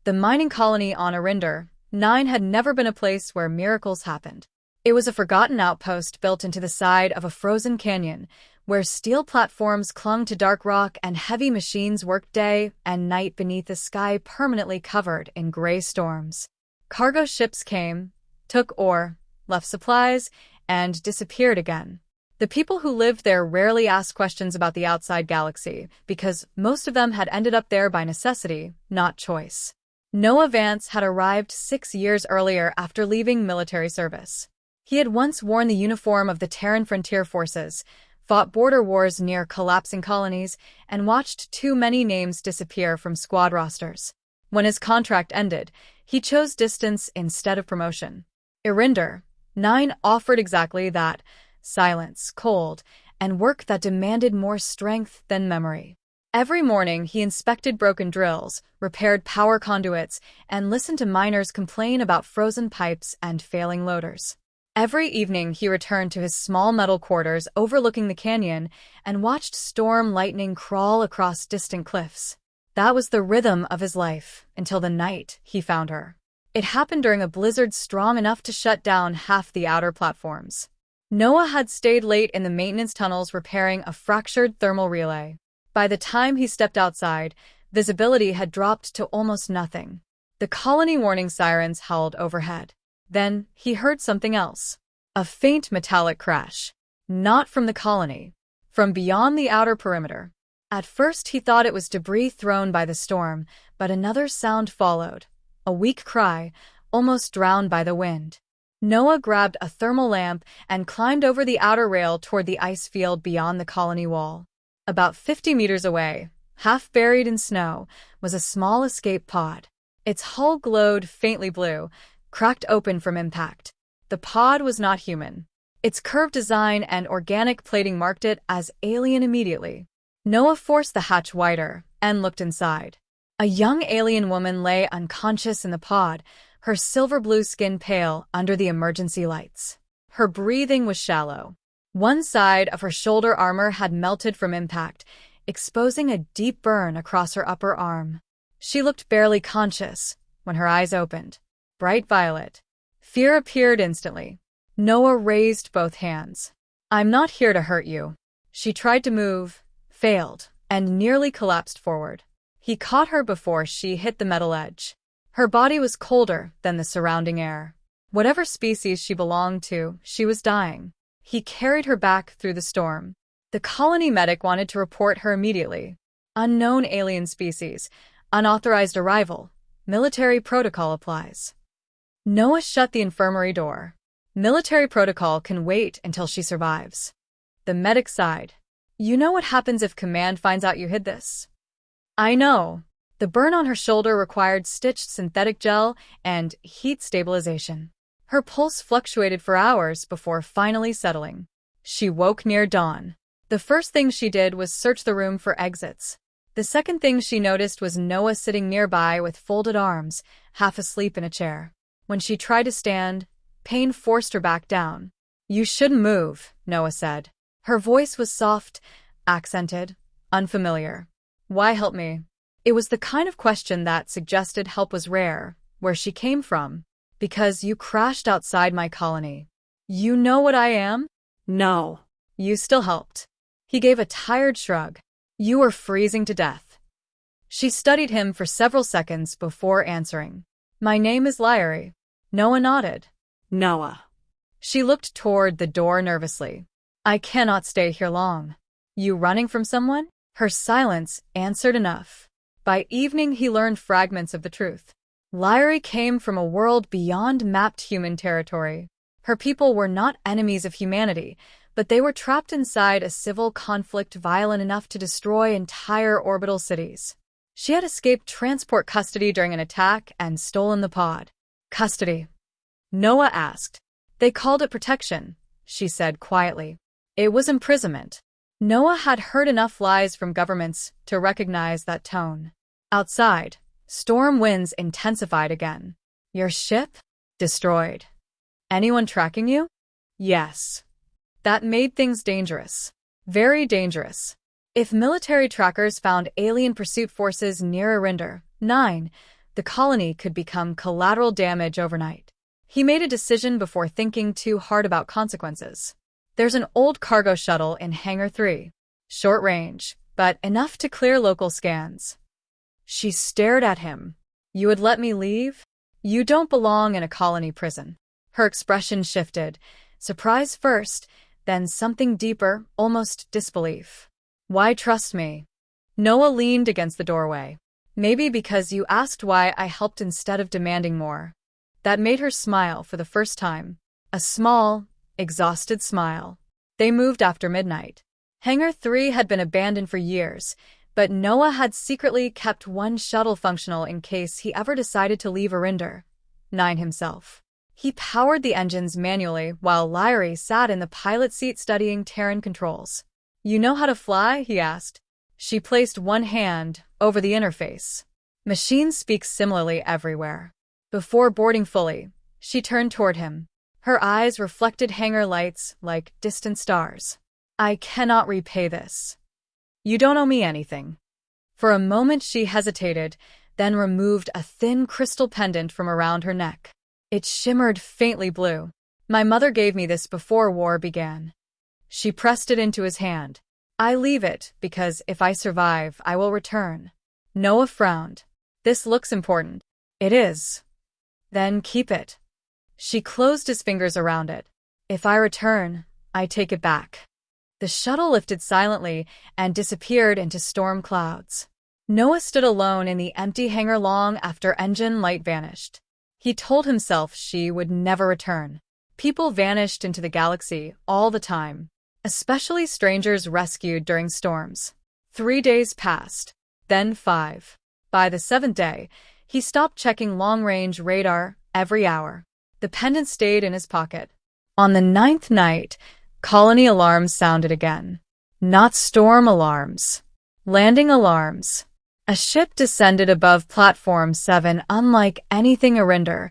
The mining colony on Arinder 9 had never been a place where miracles happened. It was a forgotten outpost built into the side of a frozen canyon, where steel platforms clung to dark rock and heavy machines worked day and night beneath a sky permanently covered in gray storms. Cargo ships came, took ore, left supplies, and disappeared again. The people who lived there rarely asked questions about the outside galaxy, because most of them had ended up there by necessity, not choice. Noah Vance had arrived 6 years earlier after leaving military service. He had once worn the uniform of the Terran Frontier Forces, fought border wars near collapsing colonies, and watched too many names disappear from squad rosters. When his contract ended, he chose distance instead of promotion. Arinder 9 offered exactly that: silence, cold, and work that demanded more strength than memory. Every morning he inspected broken drills, repaired power conduits, and listened to miners complain about frozen pipes and failing loaders. Every evening he returned to his small metal quarters overlooking the canyon and watched storm lightning crawl across distant cliffs. That was the rhythm of his life, until the night he found her. It happened during a blizzard strong enough to shut down half the outer platforms. Noah had stayed late in the maintenance tunnels repairing a fractured thermal relay. By the time he stepped outside, visibility had dropped to almost nothing. The colony warning sirens howled overhead. Then he heard something else. A faint metallic crash. Not from the colony. From beyond the outer perimeter. At first he thought it was debris thrown by the storm, but another sound followed. A weak cry, almost drowned by the wind. Noah grabbed a thermal lamp and climbed over the outer rail toward the ice field beyond the colony wall. About 50 meters away, half buried in snow, was a small escape pod. Its hull glowed faintly blue, cracked open from impact. The pod was not human. Its curved design and organic plating marked it as alien immediately. Noah forced the hatch wider and looked inside. A young alien woman lay unconscious in the pod, her silver-blue skin pale under the emergency lights. Her breathing was shallow. One side of her shoulder armor had melted from impact, exposing a deep burn across her upper arm. She looked barely conscious when her eyes opened. Bright violet. Fear appeared instantly. Noah raised both hands. "I'm not here to hurt you." She tried to move, failed, and nearly collapsed forward. He caught her before she hit the metal edge. Her body was colder than the surrounding air. Whatever species she belonged to, she was dying. He carried her back through the storm. The colony medic wanted to report her immediately. Unknown alien species, unauthorized arrival, military protocol applies. Noah shut the infirmary door. Military protocol can wait until she survives. The medic sighed. "You know what happens if command finds out you hid this?" "I know." The burn on her shoulder required stitched synthetic gel and heat stabilization. Her pulse fluctuated for hours before finally settling. She woke near dawn. The first thing she did was search the room for exits. The second thing she noticed was Noah sitting nearby with folded arms, half asleep in a chair. When she tried to stand, pain forced her back down. "You shouldn't move," Noah said. Her voice was soft, accented, unfamiliar. "Why help me?" It was the kind of question that suggested help was rare, where she came from. "Because you crashed outside my colony." "You know what I am?" "No." "You still helped." He gave a tired shrug. "You were freezing to death." She studied him for several seconds before answering. "My name is Lyari." Noah nodded. "Noah." She looked toward the door nervously. "I cannot stay here long." "You running from someone?" Her silence answered enough. By evening he learned fragments of the truth. Lyari came from a world beyond mapped human territory. Her people were not enemies of humanity, but they were trapped inside a civil conflict violent enough to destroy entire orbital cities. She had escaped transport custody during an attack and stolen the pod. "Custody?" Noah asked. "They called it protection," she said quietly. "It was imprisonment." Noah had heard enough lies from governments to recognize that tone. Outside, storm winds intensified again. "Your ship? Destroyed." "Anyone tracking you?" "Yes." That made things dangerous. Very dangerous. If military trackers found alien pursuit forces near Arinder 9, The colony could become collateral damage overnight. He made a decision before thinking too hard about consequences. There's an old cargo shuttle in Hangar 3. Short range, but enough to clear local scans. She stared at him. You would let me leave? You don't belong in a colony prison. Her expression shifted. Surprise first, then something deeper, almost disbelief. Why trust me? Noah leaned against the doorway. Maybe because you asked why I helped instead of demanding more. That made her smile for the first time. A small, exhausted smile. They moved after midnight. Hangar 3 had been abandoned for years, but Noah had secretly kept one shuttle functional in case he ever decided to leave Arinder. 9 himself. He powered the engines manually while Lyari sat in the pilot seat studying Terran controls. You know how to fly? He asked. She placed one hand over the interface. Machines speak similarly everywhere. Before boarding fully, she turned toward him. Her eyes reflected hangar lights like distant stars. I cannot repay this. You don't owe me anything. For a moment she hesitated, then removed a thin crystal pendant from around her neck. It shimmered faintly blue. My mother gave me this before war began. She pressed it into his hand. I leave it because if I survive, I will return. Noah frowned. This looks important. It is. Then keep it. She closed his fingers around it. If I return, I take it back. The shuttle lifted silently and disappeared into storm clouds. Noah stood alone in the empty hangar long after engine light vanished. He told himself she would never return. People vanished into the galaxy all the time, especially strangers rescued during storms. 3 days passed, then 5. By the 7th day, he stopped checking long-range radar every hour. The pendant stayed in his pocket. On the 9th night, colony alarms sounded again. Not storm alarms. Landing alarms. A ship descended above Platform 7 unlike anything Arinder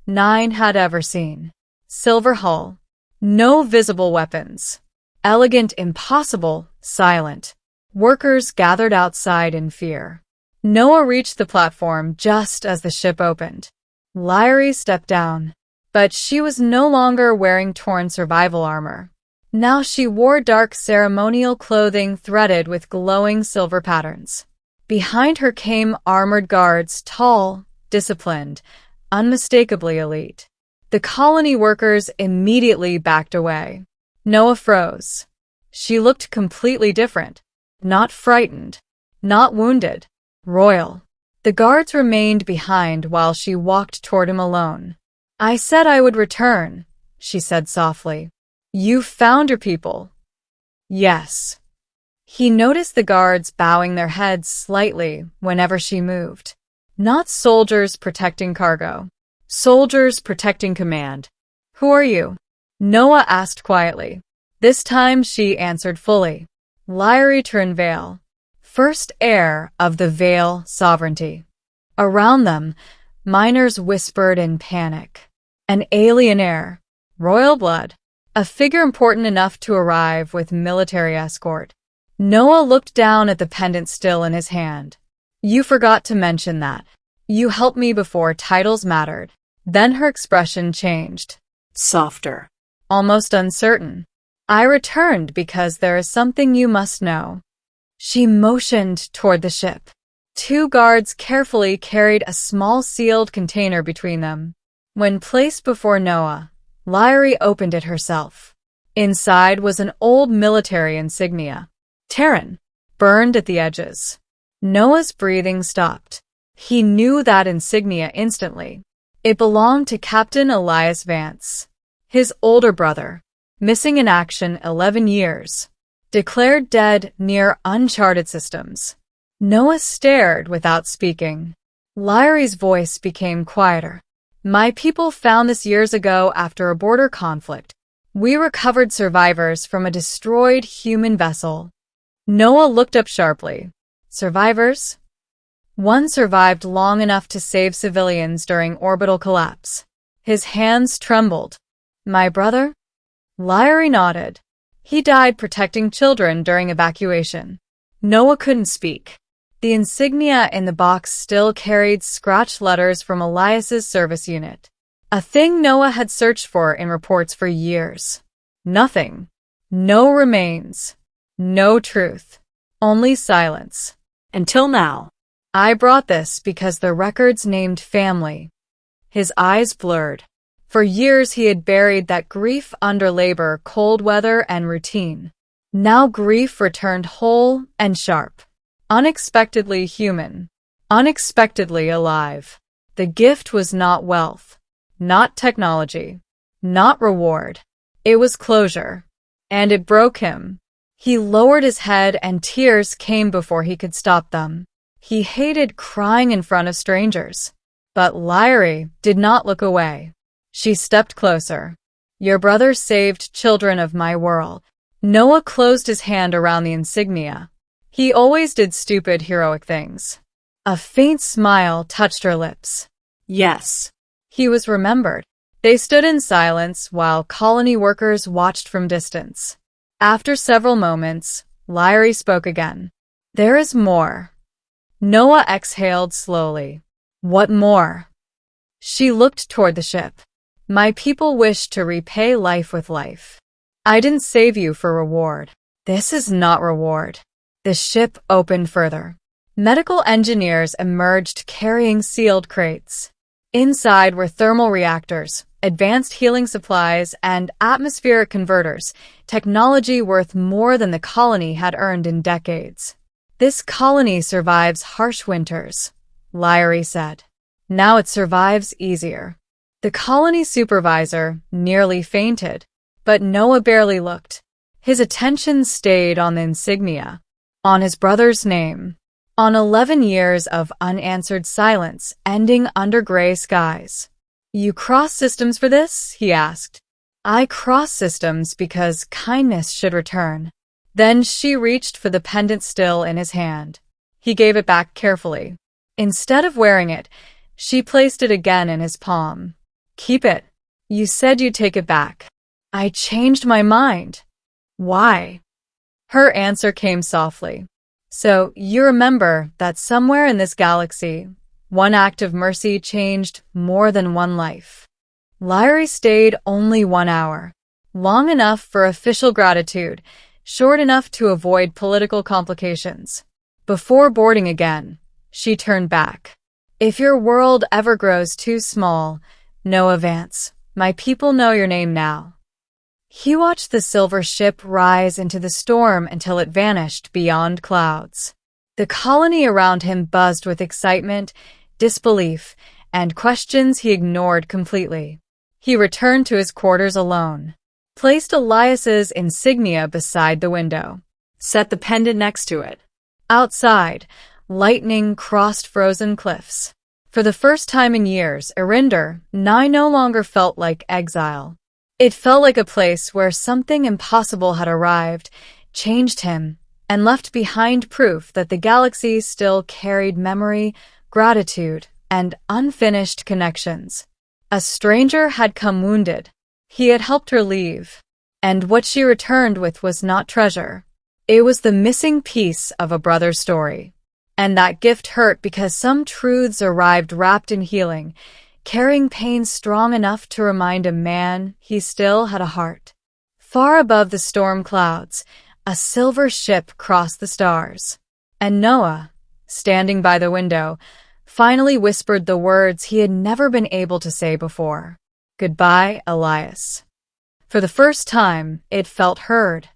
9 had ever seen. Silver hull. No visible weapons. Elegant, impossible, silent. Workers gathered outside in fear. Noah reached the platform just as the ship opened. Lyari stepped down, but she was no longer wearing torn survival armor. Now she wore dark ceremonial clothing threaded with glowing silver patterns. Behind her came armored guards, tall, disciplined, unmistakably elite. The colony workers immediately backed away. Noah froze. She looked completely different. Not frightened. Not wounded. Royal. The guards remained behind while she walked toward him alone. I said I would return, she said softly. You found your people. Yes. He noticed the guards bowing their heads slightly whenever she moved. Not soldiers protecting cargo. Soldiers protecting command. Who are you? Noah asked quietly. This time she answered fully. Lyari Turnvale, first heir of the Vale sovereignty. Around them, miners whispered in panic. An alien heir. Royal blood. A figure important enough to arrive with military escort. Noah looked down at the pendant still in his hand. You forgot to mention that. You helped me before titles mattered. Then her expression changed. Softer. Almost uncertain. I returned because there is something you must know. She motioned toward the ship. 2 guards carefully carried a small sealed container between them. When placed before Noah, Lyari opened it herself. Inside was an old military insignia. Terran, burned at the edges. Noah's breathing stopped. He knew that insignia instantly. It belonged to Captain Elias Vance, his older brother, missing in action 11 years, declared dead near uncharted systems. Noah stared without speaking. Lyari's voice became quieter. My people found this years ago after a border conflict. We recovered survivors from a destroyed human vessel. Noah looked up sharply. Survivors? One survived long enough to save civilians during orbital collapse. His hands trembled. My brother? Lyari nodded. He died protecting children during evacuation. Noah couldn't speak. The insignia in the box still carried scratched letters from Elias's service unit. A thing Noah had searched for in reports for years. Nothing. No remains. No truth. Only silence. Until now. I brought this because the records named family. His eyes blurred. For years he had buried that grief under labor, cold weather, and routine. Now grief returned whole and sharp. Unexpectedly human. Unexpectedly alive. The gift was not wealth. Not technology. Not reward. It was closure. And it broke him. He lowered his head and tears came before he could stop them. He hated crying in front of strangers. But Lyari did not look away. She stepped closer. Your brother saved children of my world. Noah closed his hand around the insignia. He always did stupid heroic things. A faint smile touched her lips. Yes. He was remembered. They stood in silence while colony workers watched from distance. After several moments, Lyari spoke again. There is more. Noah exhaled slowly. What more? She looked toward the ship. My people wish to repay life with life. I didn't save you for reward. This is not reward. The ship opened further. Medical engineers emerged carrying sealed crates. Inside were thermal reactors, advanced healing supplies, and atmospheric converters, technology worth more than the colony had earned in decades. This colony survives harsh winters, Lyari said. Now it survives easier. The colony supervisor nearly fainted, but Noah barely looked. His attention stayed on the insignia, on his brother's name, on 11 years of unanswered silence ending under gray skies. You cross systems for this? He asked. I cross systems because kindness should return. Then she reached for the pendant still in his hand. He gave it back carefully. Instead of wearing it, she placed it again in his palm. Keep it. You said you'd take it back. I changed my mind. Why? Her answer came softly. So you remember that somewhere in this galaxy, one act of mercy changed more than one life. Lyari stayed only 1 hour. Long enough for official gratitude, short enough to avoid political complications. Before boarding again, she turned back. If your world ever grows too small, Noah Vance, my people know your name now. He watched the silver ship rise into the storm until it vanished beyond clouds. The colony around him buzzed with excitement, disbelief, and questions he ignored completely. He returned to his quarters alone, placed Elias's insignia beside the window, set the pendant next to it. Outside, lightning crossed frozen cliffs. For the first time in years, Erinder no longer felt like exile. It felt like a place where something impossible had arrived, changed him, and left behind proof that the galaxy still carried memory, gratitude, and unfinished connections. A stranger had come wounded. He had helped her leave. And what she returned with was not treasure. It was the missing piece of a brother's story. And that gift hurt because some truths arrived wrapped in healing, carrying pain strong enough to remind a man he still had a heart. Far above the storm clouds, a silver ship crossed the stars. And Noah, standing by the window, finally whispered the words he had never been able to say before. Goodbye, Elias. For the first time, it felt heard.